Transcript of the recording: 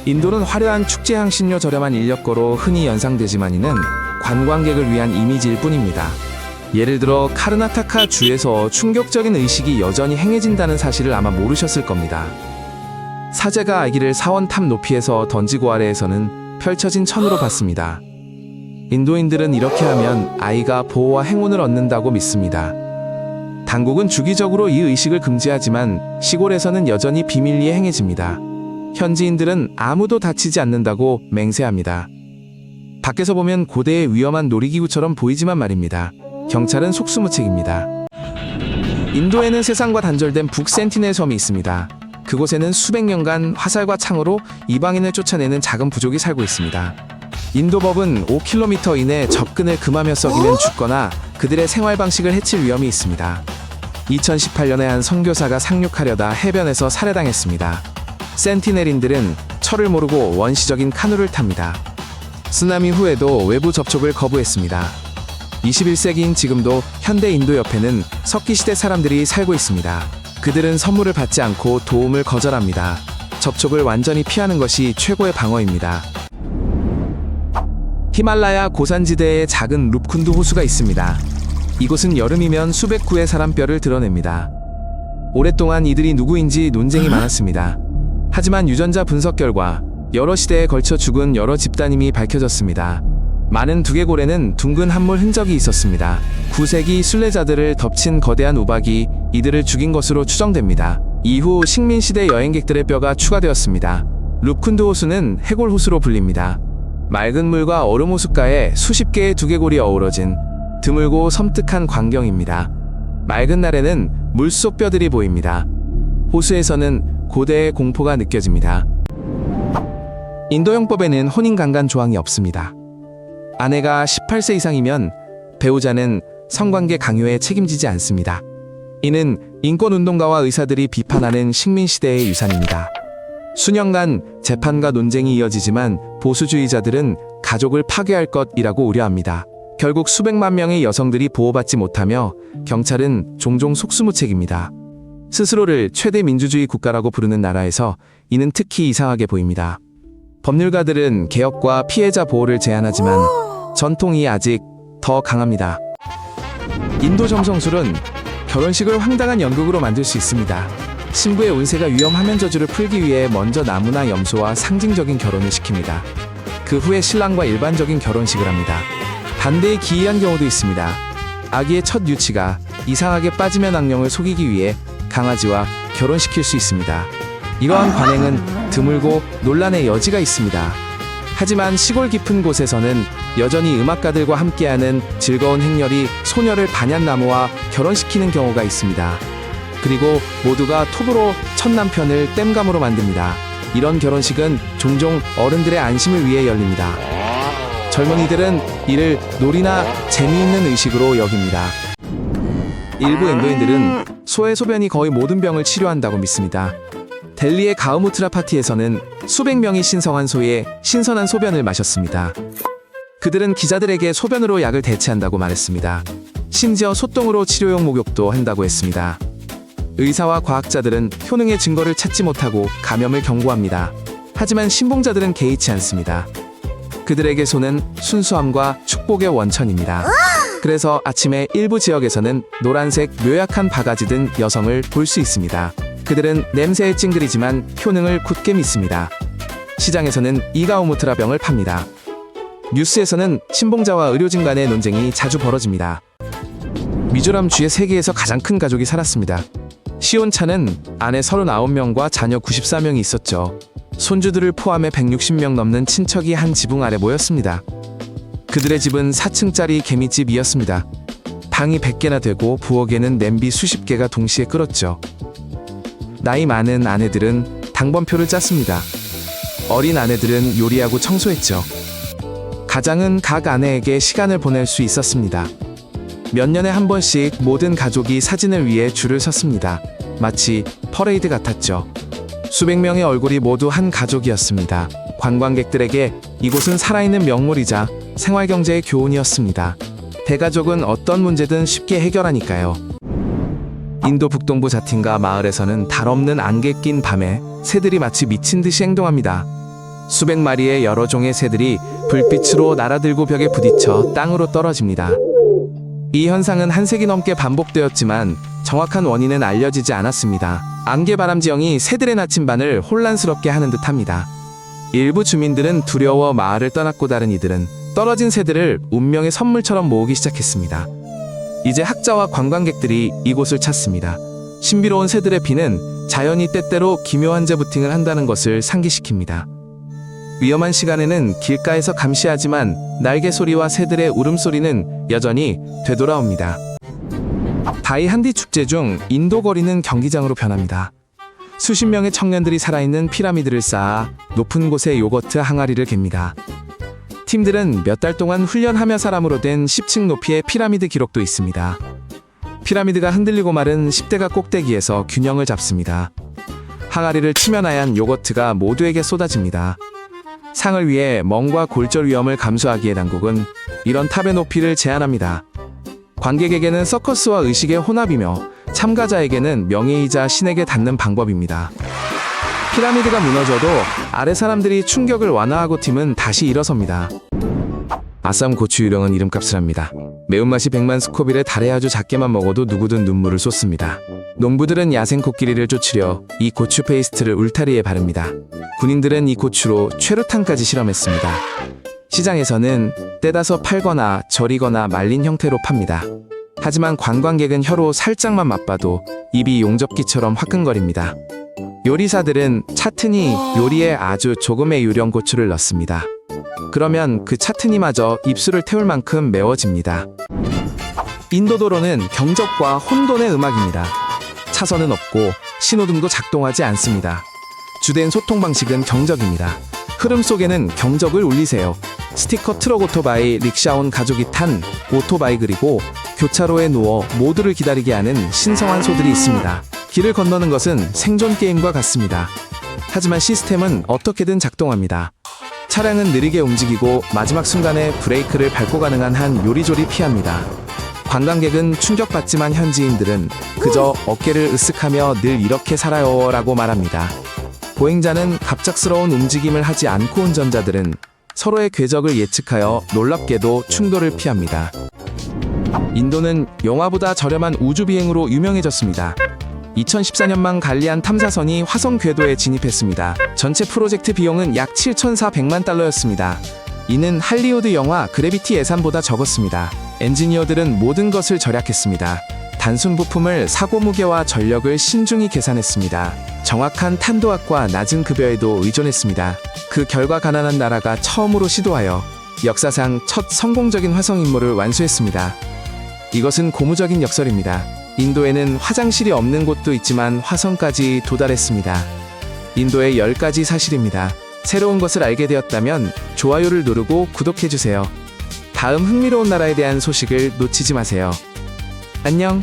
인도는 화려한 축제 향신료 저렴한 인력거로 흔히 연상되지만 이는 관광객을 위한 이미지일 뿐입니다. 예를 들어 카르나타카 주에서 충격적인 의식이 여전히 행해진다는 사실을 아마 모르셨을 겁니다. 사제가 아기를 사원탑 높이에서 던지고 아래에서는 펼쳐진 천으로 봤습니다. 인도인들은 이렇게 하면 아이가 보호와 행운을 얻는다고 믿습니다. 당국은 주기적으로 이 의식을 금지하지만 시골에서는 여전히 비밀리에 행해집니다. 현지인들은 아무도 다치지 않는다고 맹세합니다. 밖에서 보면 고대의 위험한 놀이기구처럼 보이지만 말입니다. 경찰은 속수무책입니다. 인도에는 세상과 단절된 북센티넬 섬이 있습니다. 그곳에는 수백 년간 화살과 창으로 이방인을 쫓아내는 작은 부족이 살고 있습니다. 인도법은 5km 이내 접근을 금하며 썩이면 죽거나 그들의 생활 방식을 해칠 위험이 있습니다. 2018년에 한 선교사가 상륙하려다 해변에서 살해당했습니다. 센티넬인들은 철을 모르고 원시적인 카누를 탑니다. 쓰나미 후에도 외부 접촉을 거부했습니다. 21세기인 지금도 현대 인도 옆에는 석기시대 사람들이 살고 있습니다. 그들은 선물을 받지 않고 도움을 거절합니다. 접촉을 완전히 피하는 것이 최고의 방어입니다. 히말라야 고산지대에 작은 룹쿤두 호수가 있습니다. 이곳은 여름이면 수백 구의 사람뼈를 드러냅니다. 오랫동안 이들이 누구인지 논쟁이 많았습니다. 하지만 유전자 분석 결과 여러 시대에 걸쳐 죽은 여러 집단임이 밝혀졌습니다. 많은 두개골에는 둥근 함몰 흔적이 있었습니다. 9세기 순례자들을 덮친 거대한 우박이 이들을 죽인 것으로 추정됩니다. 이후 식민시대 여행객들의 뼈가 추가되었습니다. 룹쿤두 호수는 해골 호수로 불립니다. 맑은 물과 얼음 호숫가에 수십 개의 두개골이 어우러진 드물고 섬뜩한 광경입니다. 맑은 날에는 물속 뼈들이 보입니다. 호수에서는 고대의 공포가 느껴집니다. 인도 형법에는 혼인강간 조항이 없습니다. 아내가 18세 이상이면 배우자는 성관계 강요에 책임지지 않습니다. 이는 인권운동가와 의사들이 비판하는 식민시대의 유산입니다. 수년간 재판과 논쟁이 이어지지만 보수주의자들은 가족을 파괴할 것이라고 우려합니다. 결국 수백만 명의 여성들이 보호받지 못하며 경찰은 종종 속수무책입니다. 스스로를 최대 민주주의 국가라고 부르는 나라에서 이는 특히 이상하게 보입니다. 법률가들은 개혁과 피해자 보호를 제안하지만 전통이 아직 더 강합니다. 인도 점성술은 결혼식을 황당한 연극으로 만들 수 있습니다. 신부의 운세가 위험하면 저주를 풀기 위해 먼저 나무나 염소와 상징적인 결혼을 시킵니다. 그 후에 신랑과 일반적인 결혼식을 합니다. 반대에 기이한 경우도 있습니다. 아기의 첫 유치가 이상하게 빠지면 악령을 속이기 위해 강아지와 결혼시킬 수 있습니다. 이러한 관행은 드물고 논란의 여지가 있습니다. 하지만 시골 깊은 곳에서는 여전히 음악가들과 함께하는 즐거운 행렬이 소녀를 반얀나무와 결혼시키는 경우가 있습니다. 그리고 모두가 톱으로 첫 남편을 땜감으로 만듭니다. 이런 결혼식은 종종 어른들의 안심을 위해 열립니다. 젊은이들은 이를 놀이나 재미있는 의식으로 여깁니다. 일부 인도인들은 소의 소변이 거의 모든 병을 치료한다고 믿습니다. 델리의 가우무트라 파티에서는 수백 명이 신성한 소의 신선한 소변을 마셨습니다. 그들은 기자들에게 소변으로 약을 대체한다고 말했습니다. 심지어 소똥으로 치료용 목욕도 한다고 했습니다. 의사와 과학자들은 효능의 증거를 찾지 못하고 감염을 경고합니다. 하지만 신봉자들은 개의치 않습니다. 그들에게 소는 순수함과 축복의 원천입니다. 그래서 아침에 일부 지역에서는 노란색 묘약한 바가지 든 여성을 볼 수 있습니다. 그들은 냄새에 찡그리지만 효능을 굳게 믿습니다. 시장에서는 이가우무트라 병을 팝니다. 뉴스에서는 신봉자와 의료진 간의 논쟁이 자주 벌어집니다. 미조람 주의 세계에서 가장 큰 가족이 살았습니다. 시온차는 아내 39명과 자녀 94명이 있었죠. 손주들을 포함해 160명 넘는 친척이 한 지붕 아래 모였습니다. 그들의 집은 4층짜리 개미집이었습니다. 방이 100개나 되고 부엌에는 냄비 수십 개가 동시에 끓었죠. 나이 많은 아내들은 당번표를 짰습니다. 어린 아내들은 요리하고 청소했죠. 가장은 각 아내에게 시간을 보낼 수 있었습니다. 몇 년에 한 번씩 모든 가족이 사진을 위해 줄을 섰습니다. 마치 퍼레이드 같았죠. 수백 명의 얼굴이 모두 한 가족이었습니다. 관광객들에게 이곳은 살아있는 명물이자 생활경제의 교훈이었습니다. 대가족은 어떤 문제든 쉽게 해결하니까요. 인도 북동부 자틴가 마을에서는 달 없는 안개 낀 밤에 새들이 마치 미친 듯이 행동합니다. 수백 마리의 여러 종의 새들이 불빛으로 날아들고 벽에 부딪혀 땅으로 떨어집니다. 이 현상은 한 세기 넘게 반복되었지만 정확한 원인은 알려지지 않았습니다. 안개바람 지형이 새들의 나침반을 혼란스럽게 하는 듯합니다. 일부 주민들은 두려워 마을을 떠났고 다른 이들은 떨어진 새들을 운명의 선물처럼 모으기 시작했습니다. 이제 학자와 관광객들이 이곳을 찾습니다. 신비로운 새들의 피는 자연이 때때로 기묘한 재부팅을 한다는 것을 상기시킵니다. 위험한 시간에는 길가에서 감시하지만 날개 소리와 새들의 울음소리는 여전히 되돌아옵니다. 다이한디 축제 중 인도 거리는 경기장으로 변합니다. 수십 명의 청년들이 살아있는 피라미드를 쌓아 높은 곳에 요거트 항아리를 갭니다. 팀들은 몇 달 동안 훈련하며 사람으로 된 10층 높이의 피라미드 기록도 있습니다. 피라미드가 흔들리고 마른 10대가 꼭대기에서 균형을 잡습니다. 항아리를 치면 하얀 요거트가 모두에게 쏟아집니다. 상을 위해 멍과 골절 위험을 감수하기에 당국은 이런 탑의 높이를 제한합니다. 관객에게는 서커스와 의식의 혼합이며 참가자에게는 명예이자 신에게 닿는 방법입니다. 피라미드가 무너져도 아래 사람들이 충격을 완화하고 팀은 다시 일어섭니다. 아쌈 고추 유령은 이름값을 합니다. 매운맛이 100만 스코빌에 달해 아주 작게만 먹어도 누구든 눈물을 쏟습니다. 농부들은 야생 코끼리를 쫓으려 이 고추 페이스트를 울타리에 바릅니다. 군인들은 이 고추로 최루탄까지 실험했습니다. 시장에서는 떼다서 팔거나 절이거나 말린 형태로 팝니다. 하지만 관광객은 혀로 살짝만 맛봐도 입이 용접기처럼 화끈거립니다. 요리사들은 차트니 요리에 아주 조금의 유령 고추를 넣습니다. 그러면 그 차트니마저 입술을 태울 만큼 매워집니다. 인도 도로는 경적과 혼돈의 음악입니다. 차선은 없고 신호등도 작동하지 않습니다. 주된 소통 방식은 경적입니다. 흐름 속에는 경적을 울리세요. 스티커 트럭 오토바이 릭샤 온 가족이 탄 오토바이 그리고 교차로에 누워 모두를 기다리게 하는 신성한 소들이 있습니다. 길을 건너는 것은 생존 게임과 같습니다. 하지만 시스템은 어떻게든 작동합니다. 차량은 느리게 움직이고 마지막 순간에 브레이크를 밟고 가능한 한 요리조리 피합니다. 관광객은 충격받지만 현지인들은 그저 어깨를 으쓱하며 늘 이렇게 살아요 라고 말합니다. 보행자는 갑작스러운 움직임을 하지 않고 운전자들은 서로의 궤적을 예측하여 놀랍게도 충돌을 피합니다. 인도는 영화보다 저렴한 우주비행으로 유명해졌습니다. 2014년만 갈리안 탐사선이 화성 궤도에 진입했습니다. 전체 프로젝트 비용은 약 7,400만 달러였습니다. 이는 할리우드 영화 그래비티 예산보다 적었습니다. 엔지니어들은 모든 것을 절약했습니다. 단순 부품을 사고 무게와 전력을 신중히 계산했습니다. 정확한 탄도학과 낮은 급여에도 의존했습니다. 그 결과 가난한 나라가 처음으로 시도하여 역사상 첫 성공적인 화성 임무를 완수했습니다. 이것은 고무적인 역설입니다. 인도에는 화장실이 없는 곳도 있지만 화성까지 도달했습니다. 인도의 10가지 사실입니다. 새로운 것을 알게 되었다면 좋아요를 누르고 구독해주세요. 다음 흥미로운 나라에 대한 소식을 놓치지 마세요. 안녕.